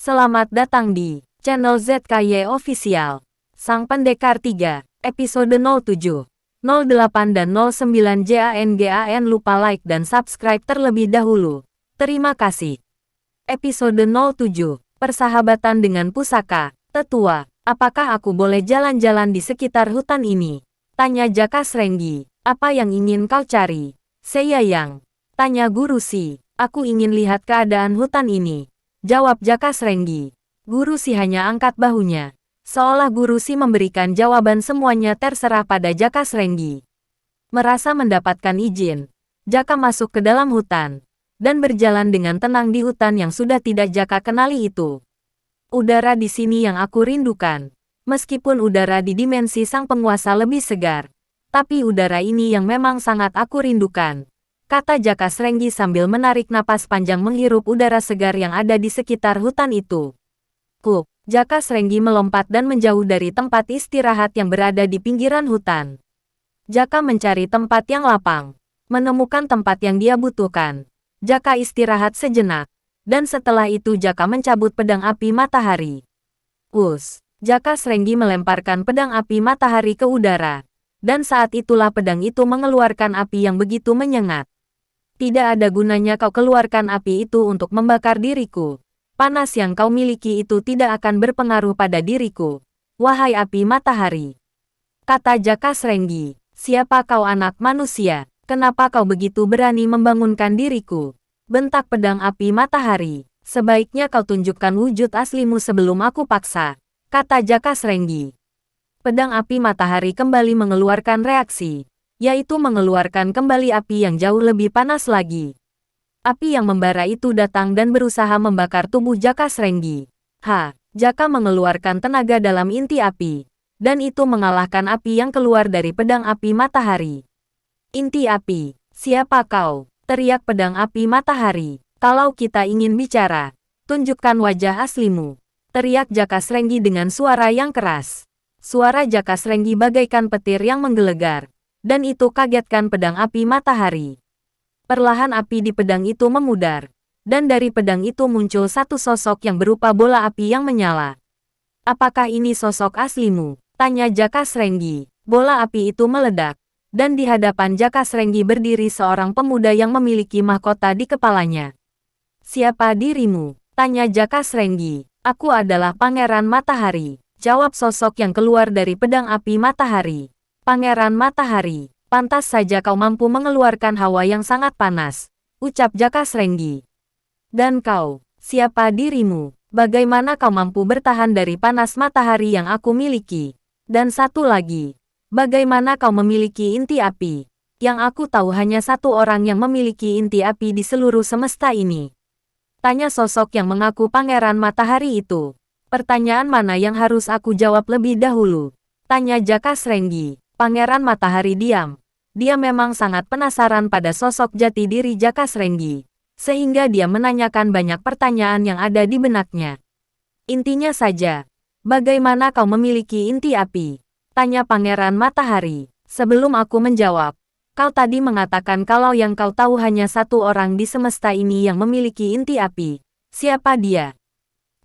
Selamat datang di channel ZKY Official. Sang Pendekar 3, episode 07, 08 dan 09 JANGAN. Lupa like dan subscribe terlebih dahulu. Terima kasih. Episode 07, Persahabatan dengan Pusaka. Tetua, apakah aku boleh jalan-jalan di sekitar hutan ini? Tanya Jaka Srenggi. Apa yang ingin kau cari? Seyayang. Tanya Guru Si. Aku ingin lihat keadaan hutan ini. Jawab Jaka Srenggi. Guru Si hanya angkat bahunya. Seolah Guru Si memberikan jawaban semuanya terserah pada Jaka Srenggi. Merasa mendapatkan izin, Jaka masuk ke dalam hutan dan berjalan dengan tenang di hutan yang sudah tidak Jaka kenali itu. Udara di sini yang aku rindukan. Meskipun udara di dimensi sang penguasa lebih segar, tapi udara ini yang memang sangat aku rindukan, kata Jaka Srenggi sambil menarik napas panjang menghirup udara segar yang ada di sekitar hutan itu. Kuk, Jaka Srenggi melompat dan menjauh dari tempat istirahat yang berada di pinggiran hutan. Jaka mencari tempat yang lapang. Menemukan tempat yang dia butuhkan, Jaka istirahat sejenak. Dan setelah itu Jaka mencabut pedang api matahari. Jaka Srenggi melemparkan pedang api matahari ke udara. Dan saat itulah pedang itu mengeluarkan api yang begitu menyengat. Tidak ada gunanya kau keluarkan api itu untuk membakar diriku. Panas yang kau miliki itu tidak akan berpengaruh pada diriku. Wahai api matahari, kata Jaka Srenggi. Siapa kau anak manusia? Kenapa kau begitu berani membangunkan diriku? Bentak pedang api matahari. Sebaiknya kau tunjukkan wujud aslimu sebelum aku paksa, kata Jaka Srenggi. Pedang api matahari kembali mengeluarkan reaksi, yaitu mengeluarkan kembali api yang jauh lebih panas lagi. Api yang membara itu datang dan berusaha membakar tubuh Jaka Srenggi. Jaka mengeluarkan tenaga dalam inti api, dan itu mengalahkan api yang keluar dari pedang api matahari. Inti api, siapa kau? Teriak pedang api matahari. Kalau kita ingin bicara, tunjukkan wajah aslimu, teriak Jaka Srenggi dengan suara yang keras. Suara Jaka Srenggi bagaikan petir yang menggelegar, dan itu kagetkan pedang api matahari. Perlahan api di pedang itu memudar, dan dari pedang itu muncul satu sosok yang berupa bola api yang menyala. Apakah ini sosok aslimu? Tanya Jaka Srenggi. Bola api itu meledak, dan di hadapan Jaka Srenggi berdiri seorang pemuda yang memiliki mahkota di kepalanya. Siapa dirimu? Tanya Jaka Srenggi. Aku adalah Pangeran Matahari, jawab sosok yang keluar dari pedang api matahari. Pangeran Matahari, pantas saja kau mampu mengeluarkan hawa yang sangat panas, ucap Jaka Srenggi. Dan kau, siapa dirimu? Bagaimana kau mampu bertahan dari panas matahari yang aku miliki? Dan satu lagi, bagaimana kau memiliki inti api? Yang aku tahu hanya satu orang yang memiliki inti api di seluruh semesta ini. Tanya sosok yang mengaku Pangeran Matahari itu. Pertanyaan mana yang harus aku jawab lebih dahulu? Tanya Jaka Srenggi. Pangeran Matahari diam. Dia memang sangat penasaran pada sosok jati diri Jaka Srenggi, sehingga dia menanyakan banyak pertanyaan yang ada di benaknya. Intinya saja, bagaimana kau memiliki inti api? Tanya Pangeran Matahari. Sebelum aku menjawab, kau tadi mengatakan kalau yang kau tahu hanya satu orang di semesta ini yang memiliki inti api. Siapa dia?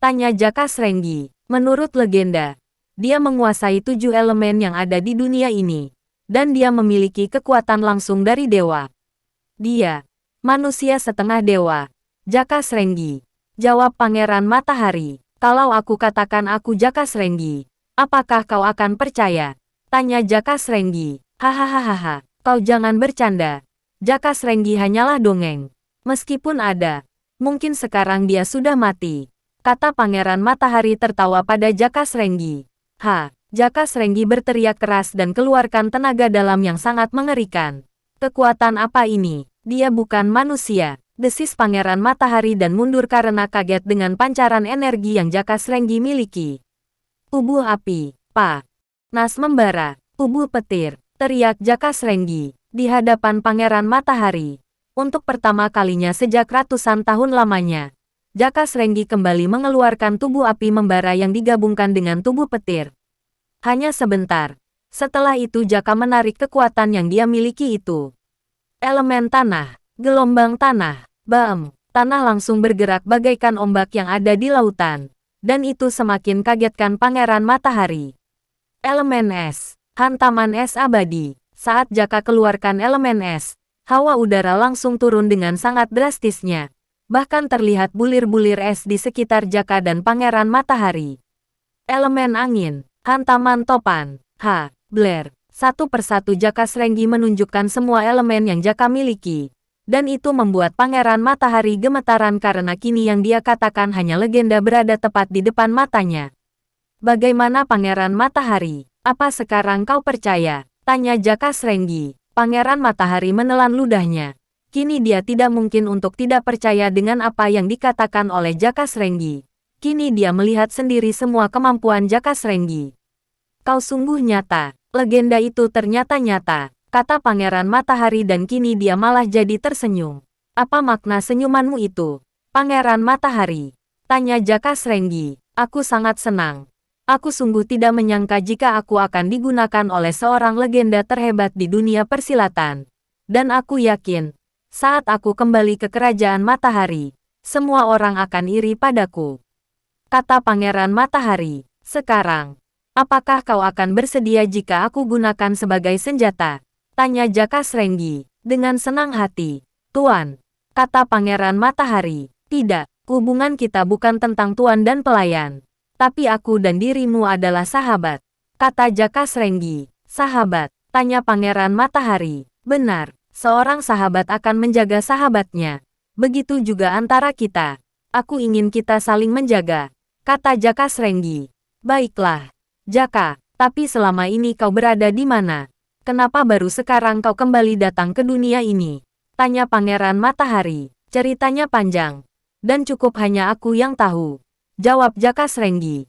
Tanya Jaka Srenggi. Menurut legenda, dia menguasai 7 elemen yang ada di dunia ini, dan dia memiliki kekuatan langsung dari dewa. Dia, manusia setengah dewa. Jaka Srenggi, jawab Pangeran Matahari. Kalau aku katakan aku Jaka Srenggi, apakah kau akan percaya? Tanya Jaka Srenggi. Hahaha, kau jangan bercanda. Jaka Srenggi hanyalah dongeng. Meskipun ada, mungkin sekarang dia sudah mati, kata Pangeran Matahari tertawa pada Jaka Srenggi. Jaka Srenggi berteriak keras dan keluarkan tenaga dalam yang sangat mengerikan. Kekuatan apa ini? Dia bukan manusia, desis Pangeran Matahari dan mundur karena kaget dengan pancaran energi yang Jaka Srenggi miliki. Tubuh api, Nas membara, tubuh petir, teriak Jaka Srenggi di hadapan Pangeran Matahari. Untuk pertama kalinya sejak ratusan tahun lamanya, Jaka Srenggi kembali mengeluarkan tubuh api membara yang digabungkan dengan tubuh petir. Hanya sebentar. Setelah itu Jaka menarik kekuatan yang dia miliki itu. Elemen tanah, gelombang tanah, Tanah langsung bergerak bagaikan ombak yang ada di lautan. Dan itu semakin kagetkan Pangeran Matahari. Elemen es. Hantaman es abadi. Saat Jaka keluarkan elemen es, hawa udara langsung turun dengan sangat drastisnya. Bahkan terlihat bulir-bulir es di sekitar Jaka dan Pangeran Matahari. Elemen angin. Hantaman topan. Blair. Satu persatu Jaka Srenggi menunjukkan semua elemen yang Jaka miliki. Dan itu membuat Pangeran Matahari gemetaran karena kini yang dia katakan hanya legenda berada tepat di depan matanya. Bagaimana Pangeran Matahari? Apa sekarang kau percaya? Tanya Jaka Srenggi. Pangeran Matahari menelan ludahnya. Kini dia tidak mungkin untuk tidak percaya dengan apa yang dikatakan oleh Jaka Srenggi. Kini dia melihat sendiri semua kemampuan Jaka Srenggi. Kau sungguh nyata. Legenda itu ternyata nyata, kata Pangeran Matahari dan kini dia malah jadi tersenyum. Apa makna senyumanmu itu? Pangeran Matahari. Tanya Jaka Srenggi. Aku sangat senang. Aku sungguh tidak menyangka jika aku akan digunakan oleh seorang legenda terhebat di dunia persilatan. Dan aku yakin, saat aku kembali ke Kerajaan Matahari, semua orang akan iri padaku. Kata Pangeran Matahari. Sekarang, apakah kau akan bersedia jika aku gunakan sebagai senjata? Tanya Jaka Srenggi. Dengan senang hati. Tuan. Kata Pangeran Matahari. Tidak, hubungan kita bukan tentang tuan dan pelayan. Tapi aku dan dirimu adalah sahabat. Kata Jaka Srenggi. Sahabat. Tanya Pangeran Matahari. Benar, seorang sahabat akan menjaga sahabatnya. Begitu juga antara kita. Aku ingin kita saling menjaga. Kata Jaka Srenggi. Baiklah. Jaka, tapi selama ini kau berada di mana? Kenapa baru sekarang kau kembali datang ke dunia ini? Tanya Pangeran Matahari. Ceritanya panjang. Dan cukup hanya aku yang tahu. Jawab Jaka Srenggi.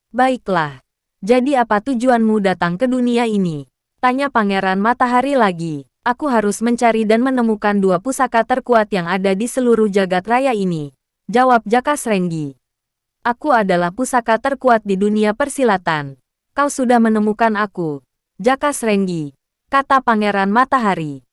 Baiklah. Jadi apa tujuanmu datang ke dunia ini? Tanya Pangeran Matahari lagi. Aku harus mencari dan menemukan dua pusaka terkuat yang ada di seluruh jagat raya ini. Jawab Jaka Srenggi. Aku adalah pusaka terkuat di dunia persilatan. Kau sudah menemukan aku. Jaka Srenggi. Kata Pangeran Matahari.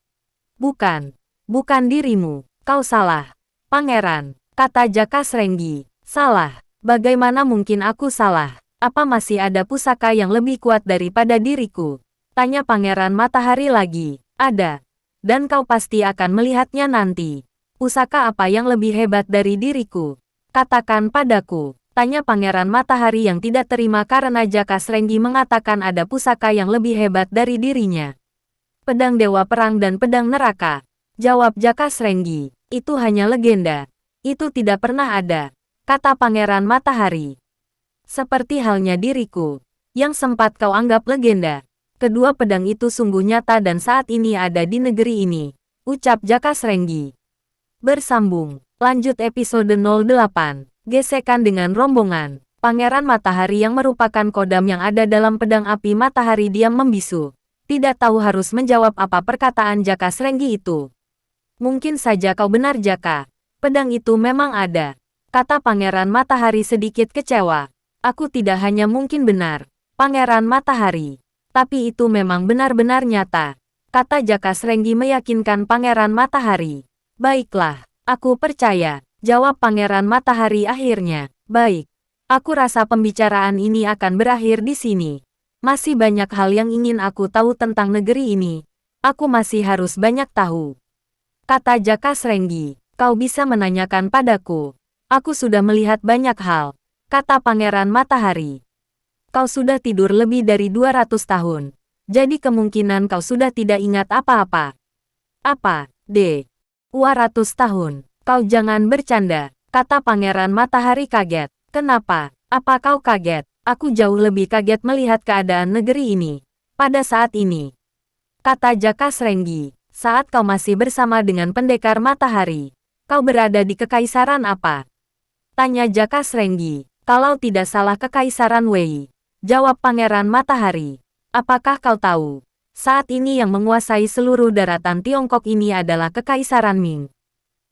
Bukan. Bukan dirimu. Kau salah. Pangeran. Kata Jaka Srenggi. Salah. Bagaimana mungkin aku salah? Apa masih ada pusaka yang lebih kuat daripada diriku? Tanya Pangeran Matahari lagi. Ada. Dan kau pasti akan melihatnya nanti. Pusaka apa yang lebih hebat dari diriku? Katakan padaku. Tanya Pangeran Matahari yang tidak terima karena Jaka Srenggi mengatakan ada pusaka yang lebih hebat dari dirinya. Pedang Dewa Perang dan Pedang Neraka. Jawab Jaka Srenggi. Itu hanya legenda. Itu tidak pernah ada. Kata Pangeran Matahari. Seperti halnya diriku, yang sempat kau anggap legenda. Kedua pedang itu sungguh nyata dan saat ini ada di negeri ini. Ucap Jaka Srenggi. Bersambung. Lanjut episode 08. Gesekan dengan rombongan. Pangeran Matahari yang merupakan kodam yang ada dalam pedang api matahari diam membisu. Tidak tahu harus menjawab apa perkataan Jaka Srenggi itu. Mungkin saja kau benar Jaka. Pedang itu memang ada. Kata Pangeran Matahari sedikit kecewa. Aku tidak hanya mungkin benar, Pangeran Matahari. Tapi itu memang benar-benar nyata. Kata Jaka Srenggi meyakinkan Pangeran Matahari. Baiklah, aku percaya. Jawab Pangeran Matahari akhirnya. Baik. Aku rasa pembicaraan ini akan berakhir di sini. Masih banyak hal yang ingin aku tahu tentang negeri ini. Aku masih harus banyak tahu. Kata Jaka Srenggi. Kau bisa menanyakan padaku. Aku sudah melihat banyak hal, kata Pangeran Matahari. Kau sudah tidur lebih dari 200 tahun. Jadi kemungkinan kau sudah tidak ingat apa-apa. Apa, 200 tahun? Kau jangan bercanda, kata Pangeran Matahari kaget. Kenapa? Apa kau kaget? Aku jauh lebih kaget melihat keadaan negeri ini. Pada saat ini, kata Jaka Srenggi, saat kau masih bersama dengan Pendekar Matahari, kau berada di kekaisaran apa? Tanya Jaka Srenggi. Kalau tidak salah kekaisaran Wei. Jawab Pangeran Matahari. Apakah kau tahu? Saat ini yang menguasai seluruh daratan Tiongkok ini adalah kekaisaran Ming.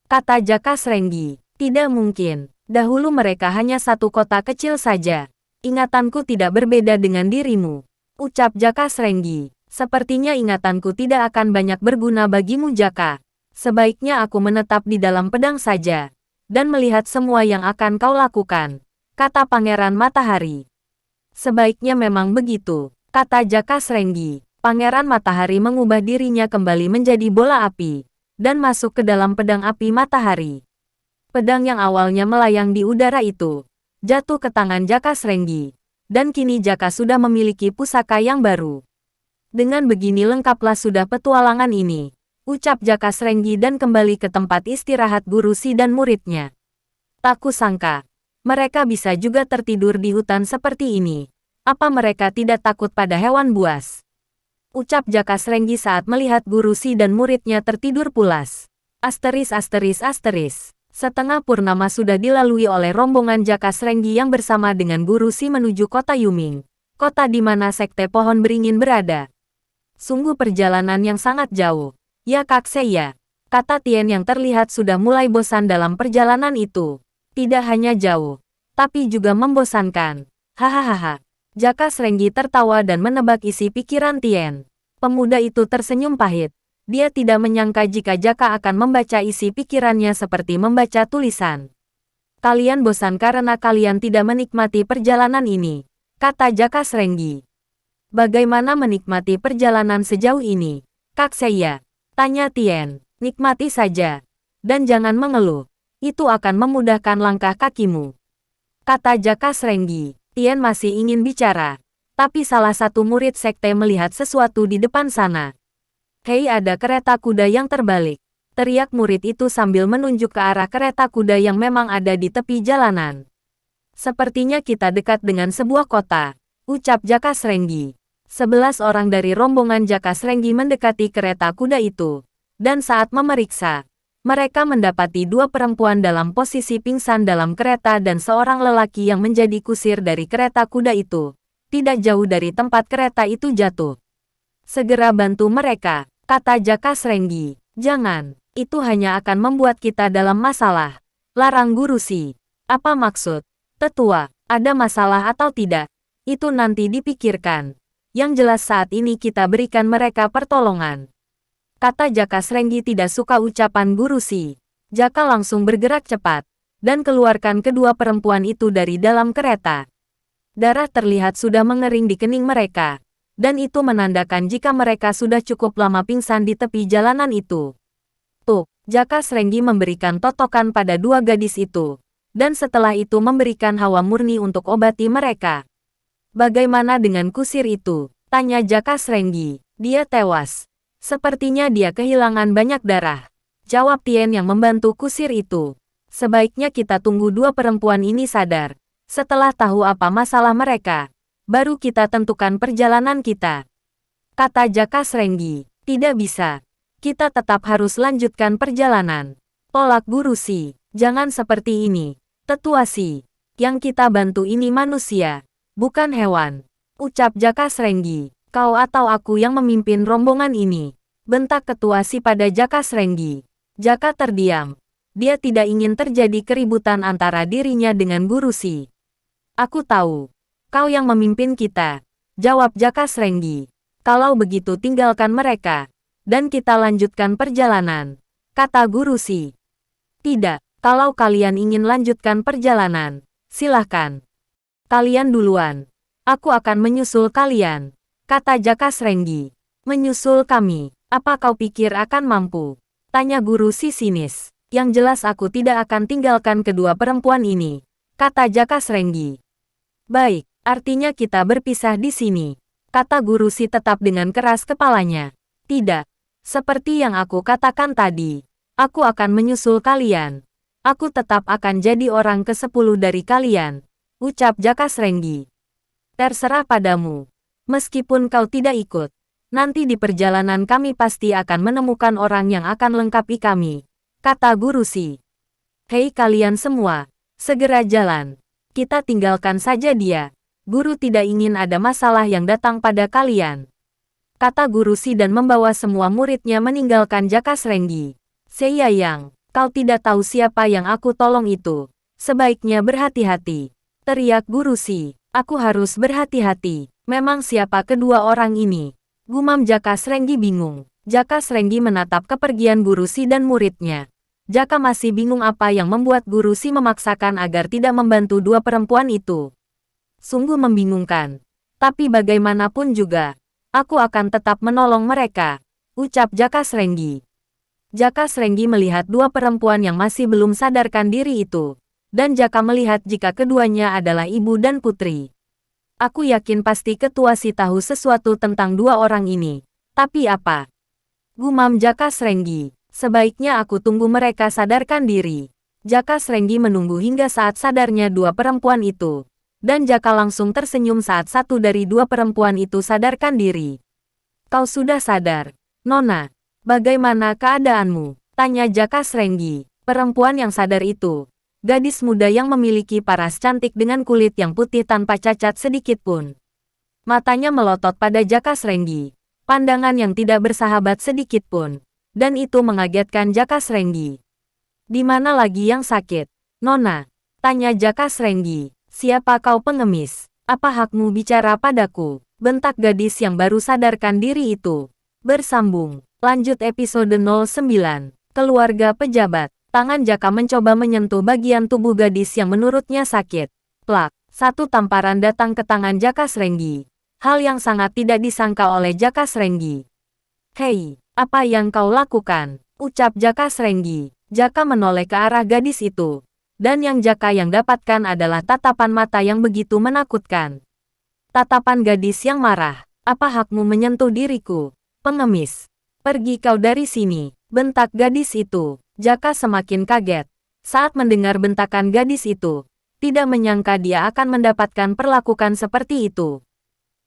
Kata Jaka Srenggi. Tidak mungkin. Dahulu mereka hanya satu kota kecil saja. Ingatanku tidak berbeda dengan dirimu. Ucap Jaka Srenggi. Sepertinya ingatanku tidak akan banyak berguna bagimu Jaka. Sebaiknya aku menetap di dalam pedang saja. dan melihat semua yang akan kau lakukan, kata Pangeran Matahari. Sebaiknya memang begitu, kata Jaka Srenggi. Pangeran Matahari mengubah dirinya kembali menjadi bola api, dan masuk ke dalam pedang api matahari. Pedang yang awalnya melayang di udara itu, jatuh ke tangan Jaka Srenggi, dan kini Jaka sudah memiliki pusaka yang baru. Dengan begini lengkaplah sudah petualangan ini, ucap Jaka Srenggi dan kembali ke tempat istirahat guru si dan muridnya. Tak kusangka, mereka bisa juga tertidur di hutan seperti ini. Apa mereka tidak takut pada hewan buas? Ucap Jaka Srenggi saat melihat guru si dan muridnya tertidur pulas. Asteris. Setengah purnama sudah dilalui oleh rombongan Jaka Srenggi yang bersama dengan guru si menuju kota Yuming, kota di mana sekte pohon beringin berada. Sungguh perjalanan yang sangat jauh. Ya Kak Seiya, kata Tien yang terlihat sudah mulai bosan dalam perjalanan itu. Tidak hanya jauh, tapi juga membosankan. Hahaha. Jaka Srenggi tertawa dan menebak isi pikiran Tien. Pemuda itu tersenyum pahit. Dia tidak menyangka jika Jaka akan membaca isi pikirannya seperti membaca tulisan. Kalian bosan karena kalian tidak menikmati perjalanan ini, kata Jaka Srenggi. Bagaimana menikmati perjalanan sejauh ini, Kak Seiya? Tanya Tien. Nikmati saja. Dan jangan mengeluh. Itu akan memudahkan langkah kakimu, kata Jaka Srenggi. Tien masih ingin bicara, tapi salah satu murid sekte melihat sesuatu di depan sana. Hei, ada kereta kuda yang terbalik, teriak murid itu sambil menunjuk ke arah kereta kuda yang memang ada di tepi jalanan. Sepertinya kita dekat dengan sebuah kota, ucap Jaka Srenggi. 11 orang dari rombongan Jaka Srenggi mendekati kereta kuda itu, dan saat memeriksa, mereka mendapati 2 perempuan dalam posisi pingsan dalam kereta dan seorang lelaki yang menjadi kusir dari kereta kuda itu, tidak jauh dari tempat kereta itu jatuh. Segera bantu mereka, kata Jaka Srenggi. Jangan, itu hanya akan membuat kita dalam masalah, larang guru si. Apa maksud? Tetua, ada masalah atau tidak? Itu nanti dipikirkan. Yang jelas saat ini kita berikan mereka pertolongan. Kata Jaka Srenggi tidak suka ucapan guru si. Jaka langsung bergerak cepat, dan keluarkan kedua perempuan itu dari dalam kereta. Darah terlihat sudah mengering di kening mereka, dan itu menandakan jika mereka sudah cukup lama pingsan di tepi jalanan itu. Tuh, Jaka Srenggi memberikan totokan pada 2 gadis itu, dan setelah itu memberikan hawa murni untuk obati mereka. Bagaimana dengan kusir itu? Tanya Jaka Srenggi. Dia tewas. Sepertinya dia kehilangan banyak darah, jawab Tien yang membantu kusir itu. Sebaiknya kita tunggu 2 perempuan ini sadar. Setelah tahu apa masalah mereka, baru kita tentukan perjalanan kita, kata Jaka Srenggi. Tidak bisa. Kita tetap harus lanjutkan perjalanan, tolak guru si. Jangan seperti ini, tetua si. Yang kita bantu ini manusia, bukan hewan, ucap Jaka Srenggi. Kau atau aku yang memimpin rombongan ini, bentak ketua si pada Jaka Srenggi. Jaka terdiam. Dia tidak ingin terjadi keributan antara dirinya dengan guru si. Aku tahu, kau yang memimpin kita, jawab Jaka Srenggi. Kalau begitu tinggalkan mereka, dan kita lanjutkan perjalanan, kata guru si. Tidak, kalau kalian ingin lanjutkan perjalanan, silahkan. Kalian duluan, aku akan menyusul kalian, kata Jaka Srenggi. Menyusul kami, apa kau pikir akan mampu? Tanya guru si sinis. Yang jelas aku tidak akan tinggalkan kedua perempuan ini, kata Jaka Srenggi. Baik, artinya kita berpisah di sini, kata guru si tetap dengan keras kepalanya. Tidak, seperti yang aku katakan tadi, aku akan menyusul kalian. Aku tetap akan jadi orang ke-10 dari kalian, ucap Jaka Srenggi. Terserah padamu. Meskipun kau tidak ikut, nanti di perjalanan kami pasti akan menemukan orang yang akan lengkapi kami, kata guru si. Hei kalian semua, segera jalan. Kita tinggalkan saja dia. Guru tidak ingin ada masalah yang datang pada kalian, kata guru si dan membawa semua muridnya meninggalkan Jaka Srenggi. Seiya Yang, kau tidak tahu siapa yang aku tolong itu. Sebaiknya berhati-hati, teriak guru si. Aku harus berhati-hati. Memang siapa kedua orang ini? Gumam Jaka Srenggi bingung. Jaka Srenggi menatap kepergian guru si dan muridnya. Jaka masih bingung apa yang membuat Guru Si memaksakan agar tidak membantu dua perempuan itu. Sungguh membingungkan. Tapi bagaimanapun juga, aku akan tetap menolong mereka, ucap Jaka Srenggi. Jaka Srenggi melihat dua perempuan yang masih belum sadarkan diri itu. Dan Jaka melihat jika keduanya adalah ibu dan putri. Aku yakin pasti Ketua Si tahu sesuatu tentang dua orang ini. Tapi apa? Gumam Jaka Srenggi. Sebaiknya aku tunggu mereka sadarkan diri. Jaka Srenggi menunggu hingga saat sadarnya dua perempuan itu. Dan Jaka langsung tersenyum saat satu dari dua perempuan itu sadarkan diri. Kau sudah sadar, Nona. Bagaimana keadaanmu? Tanya Jaka Srenggi. Perempuan yang sadar itu. Gadis muda yang memiliki paras cantik dengan kulit yang putih tanpa cacat sedikit pun. Matanya melotot pada Jaka Srenggi. Pandangan yang tidak bersahabat sedikit pun. Dan itu mengagetkan Jaka Srenggi. Di mana lagi yang sakit? Nona. Tanya Jaka Srenggi. Siapa kau pengemis? Apa hakmu bicara padaku? Bentak gadis yang baru sadarkan diri itu. Bersambung. Lanjut episode 09. Keluarga pejabat. Tangan Jaka mencoba menyentuh bagian tubuh gadis yang menurutnya sakit. Plak, satu tamparan datang ke tangan Jaka Srenggi. Hal yang sangat tidak disangka oleh Jaka Srenggi. Hei, apa yang kau lakukan? Ucap Jaka Srenggi. Jaka menoleh ke arah gadis itu. Dan yang Jaka yang dapatkan adalah tatapan mata yang begitu menakutkan. Tatapan gadis yang marah. Apa hakmu menyentuh diriku? Pengemis. Pergi kau dari sini. Bentak gadis itu. Jaka semakin kaget. Saat mendengar bentakan gadis itu. Tidak menyangka dia akan mendapatkan perlakuan seperti itu.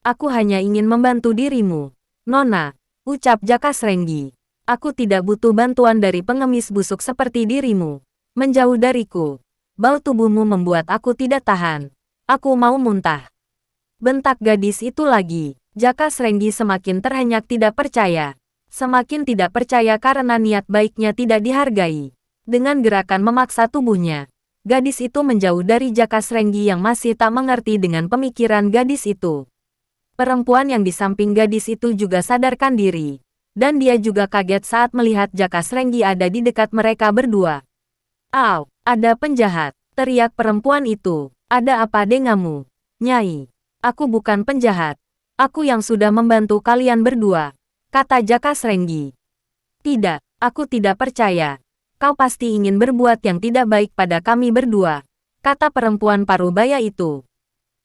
Aku hanya ingin membantu dirimu, Nona. Ucap Jaka Srenggi. Aku tidak butuh bantuan dari pengemis busuk seperti dirimu. Menjauh dariku. Bau tubuhmu membuat aku tidak tahan. Aku mau muntah. Bentak gadis itu lagi. Jaka Srenggi semakin terhenyak tidak percaya. Semakin tidak percaya karena niat baiknya tidak dihargai. Dengan gerakan memaksa tubuhnya, gadis itu menjauh dari Jaka Srenggi yang masih tak mengerti dengan pemikiran gadis itu. Perempuan yang di samping gadis itu juga sadarkan diri. Dan dia juga kaget saat melihat Jaka Srenggi ada di dekat mereka berdua. Au, ada penjahat, teriak perempuan itu. Ada apa denganmu? Nyai, aku bukan penjahat. Aku yang sudah membantu kalian berdua. Kata Jaka Srenggi. Tidak, aku tidak percaya. Kau pasti ingin berbuat yang tidak baik pada kami berdua. Kata perempuan parubaya itu.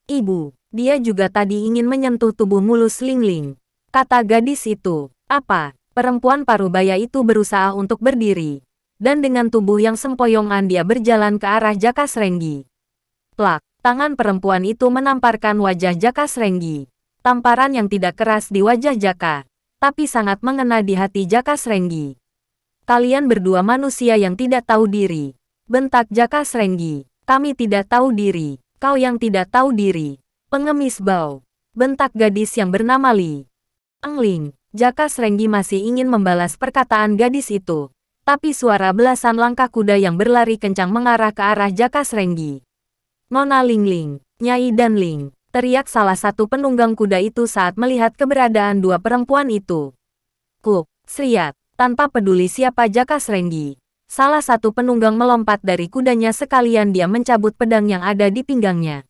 Ibu, dia juga tadi ingin menyentuh tubuh mulus Lingling. Kata gadis itu. Apa? Perempuan parubaya itu berusaha untuk berdiri. Dan dengan tubuh yang sempoyongan dia berjalan ke arah Jaka Srenggi. Plak, tangan perempuan itu menamparkan wajah Jaka Srenggi. Tamparan yang tidak keras di wajah Jaka. Tapi sangat mengena di hati Jaka Srenggi. Kalian berdua manusia yang tidak tahu diri. Bentak Jaka Srenggi. Kami tidak tahu diri. Kau yang tidak tahu diri. Pengemis bau. Bentak gadis yang bernama Li Angling. Jaka Srenggi masih ingin membalas perkataan gadis itu. Tapi suara belasan langkah kuda yang berlari kencang mengarah ke arah Jaka Srenggi. Nona Lingling, Nyai dan Ling. Teriak salah satu penunggang kuda itu saat melihat keberadaan dua perempuan itu. Kuk, seriat, tanpa peduli siapa Jaka Srenggi. Salah satu penunggang melompat dari kudanya sekalian dia mencabut pedang yang ada di pinggangnya.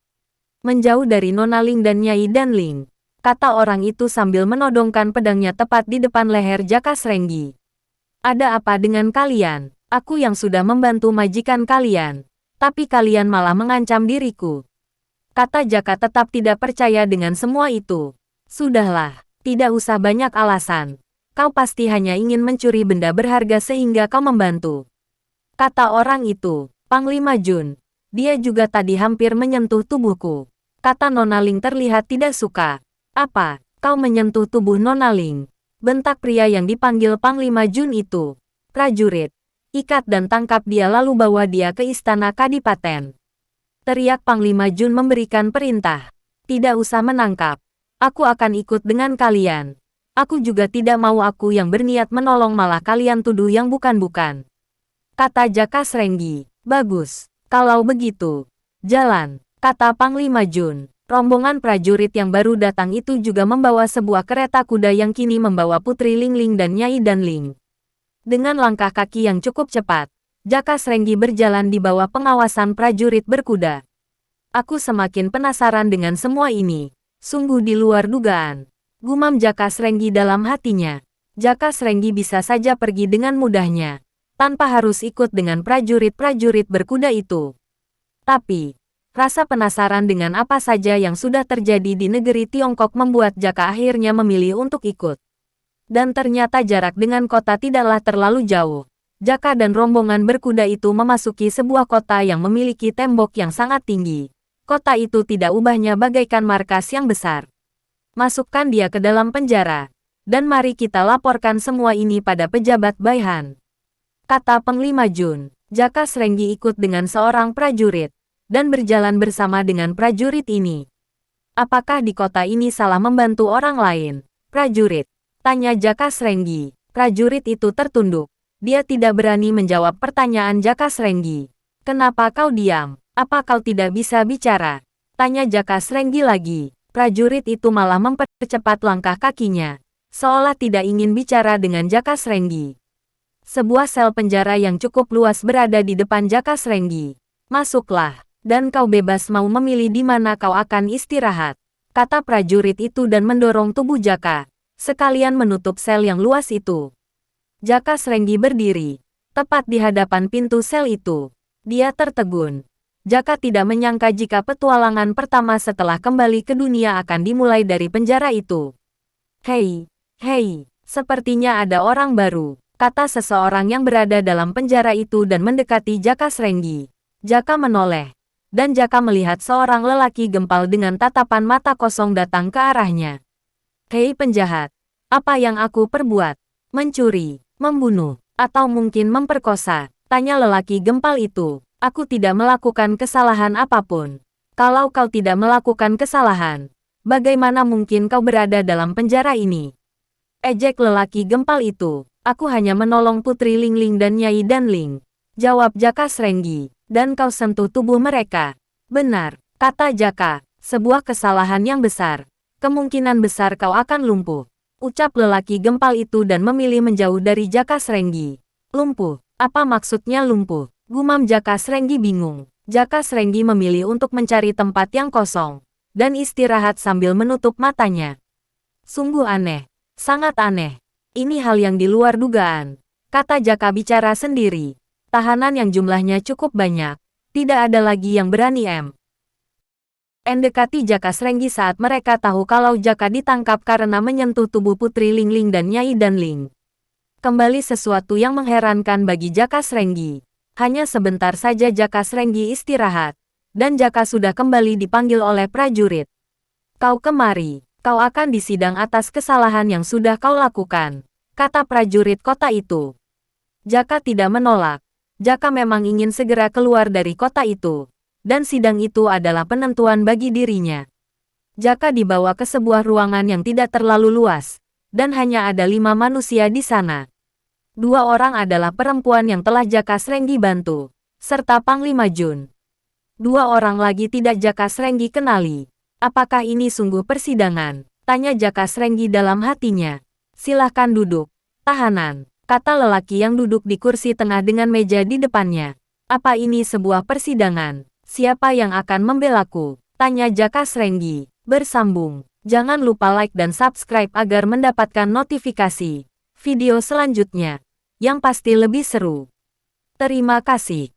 Menjauh dari Nona Ling dan Nyai dan Ling, kata orang itu sambil menodongkan pedangnya tepat di depan leher Jaka Srenggi. Ada apa dengan kalian? Aku yang sudah membantu majikan kalian. Tapi kalian malah mengancam diriku. Kata Jaka tetap tidak percaya dengan semua itu. Sudahlah, tidak usah banyak alasan. Kau pasti hanya ingin mencuri benda berharga sehingga kau membantu. Kata orang itu, Panglima Jun. Dia juga tadi hampir menyentuh tubuhku. Kata Nona Ling terlihat tidak suka. Apa, kau menyentuh tubuh Nona Ling? Bentak pria yang dipanggil Panglima Jun itu. Prajurit, ikat dan tangkap dia lalu bawa dia ke istana Kadipaten. Teriak Panglima Jun memberikan perintah. Tidak usah menangkap. Aku akan ikut dengan kalian. Aku juga tidak mau aku yang berniat menolong malah kalian tuduh yang bukan-bukan. Kata Jaka Srenggi. Bagus. Kalau begitu. Jalan. Kata Panglima Jun. Rombongan prajurit yang baru datang itu juga membawa sebuah kereta kuda yang kini membawa Putri Lingling dan Nyai dan Ling. Dengan langkah kaki yang cukup cepat, Jaka Srenggi berjalan di bawah pengawasan prajurit berkuda. Aku semakin penasaran dengan semua ini. Sungguh di luar dugaan. Gumam Jaka Srenggi dalam hatinya. Jaka Srenggi bisa saja pergi dengan mudahnya, tanpa harus ikut dengan prajurit-prajurit berkuda itu. Tapi, rasa penasaran dengan apa saja yang sudah terjadi di negeri Tiongkok membuat Jaka akhirnya memilih untuk ikut. Dan ternyata jarak dengan kota tidaklah terlalu jauh. Jaka dan rombongan berkuda itu memasuki sebuah kota yang memiliki tembok yang sangat tinggi. Kota itu tidak ubahnya bagaikan markas yang besar. Masukkan dia ke dalam penjara. Dan mari kita laporkan semua ini pada pejabat Baihan, kata Panglima Jun. Jaka Srenggi ikut dengan seorang prajurit dan berjalan bersama dengan prajurit ini. Apakah di kota ini salah membantu orang lain? Prajurit, tanya Jaka Srenggi. Prajurit itu tertunduk. Dia tidak berani menjawab pertanyaan Jaka Srenggi. Kenapa kau diam? Apa kau tidak bisa bicara? Tanya Jaka Srenggi lagi. Prajurit itu malah mempercepat langkah kakinya, seolah tidak ingin bicara dengan Jaka Srenggi. Sebuah sel penjara yang cukup luas berada di depan Jaka Srenggi. Masuklah, dan kau bebas mau memilih di mana kau akan istirahat, kata prajurit itu dan mendorong tubuh Jaka, sekalian menutup sel yang luas itu. Jaka Srenggi berdiri, tepat di hadapan pintu sel itu. Dia tertegun. Jaka tidak menyangka jika petualangan pertama setelah kembali ke dunia akan dimulai dari penjara itu. Hei, sepertinya ada orang baru, kata seseorang yang berada dalam penjara itu dan mendekati Jaka Srenggi. Jaka menoleh, dan Jaka melihat seorang lelaki gempal dengan tatapan mata kosong datang ke arahnya. Hei penjahat, apa yang aku perbuat? Mencuri, membunuh, atau mungkin memperkosa? Tanya lelaki gempal itu. Aku tidak melakukan kesalahan apapun. Kalau kau tidak melakukan kesalahan, bagaimana mungkin kau berada dalam penjara ini? Ejek lelaki gempal itu. Aku hanya menolong Putri Lingling dan Nyai Danling, jawab Jaka Srenggi. Dan kau sentuh tubuh mereka. Benar, kata Jaka. Sebuah kesalahan yang besar. Kemungkinan besar kau akan lumpuh, ucap lelaki gempal itu dan memilih menjauh dari Jaka Srenggi. Lumpuh? Apa maksudnya lumpuh? Gumam Jaka Srenggi bingung. Jaka Srenggi memilih untuk mencari tempat yang kosong dan istirahat sambil menutup matanya. Sungguh aneh, sangat aneh. Ini hal yang di luar dugaan, kata Jaka bicara sendiri. Tahanan yang jumlahnya cukup banyak, tidak ada lagi yang berani mendekati Jaka Srenggi saat mereka tahu kalau Jaka ditangkap karena menyentuh tubuh Putri Lingling dan Nyai Danling. Kembali sesuatu yang mengherankan bagi Jaka Srenggi. Hanya sebentar saja Jaka Srenggi istirahat, dan Jaka sudah kembali dipanggil oleh prajurit. Kau kemari, kau akan disidang atas kesalahan yang sudah kau lakukan, kata prajurit kota itu. Jaka tidak menolak. Jaka memang ingin segera keluar dari kota itu, dan sidang itu adalah penentuan bagi dirinya. Jaka dibawa ke sebuah ruangan yang tidak terlalu luas, dan hanya ada 5 manusia di sana. 2 orang adalah perempuan yang telah Jaka Srenggi bantu, serta Panglima Jun. 2 orang lagi tidak Jaka Srenggi kenali. Apakah ini sungguh persidangan? Tanya Jaka Srenggi dalam hatinya. Silahkan duduk, tahanan, kata lelaki yang duduk di kursi tengah dengan meja di depannya. Apa ini sebuah persidangan? Siapa yang akan membelaku? Tanya Jaka Srenggi. Bersambung. Jangan lupa like dan subscribe agar mendapatkan notifikasi video selanjutnya, yang pasti lebih seru. Terima kasih.